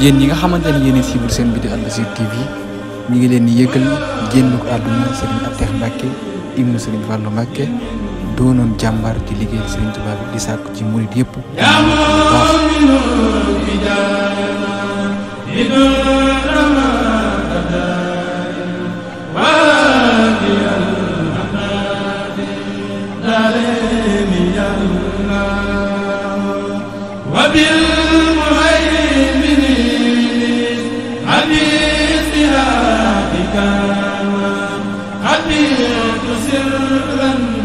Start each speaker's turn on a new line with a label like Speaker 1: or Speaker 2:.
Speaker 1: yéen ñi nga xamante ne yéen a suivre seen bi di Al Azhar TV ñu ngi leen di yëgal génn ko àdduna Serigne Atex Mbacke ibnu Serigne Fallou Mbacke doonoon jàmbaar di liggéeyal Serigne Touba bi di sàkku ci murid yëpp
Speaker 2: حبيت سرا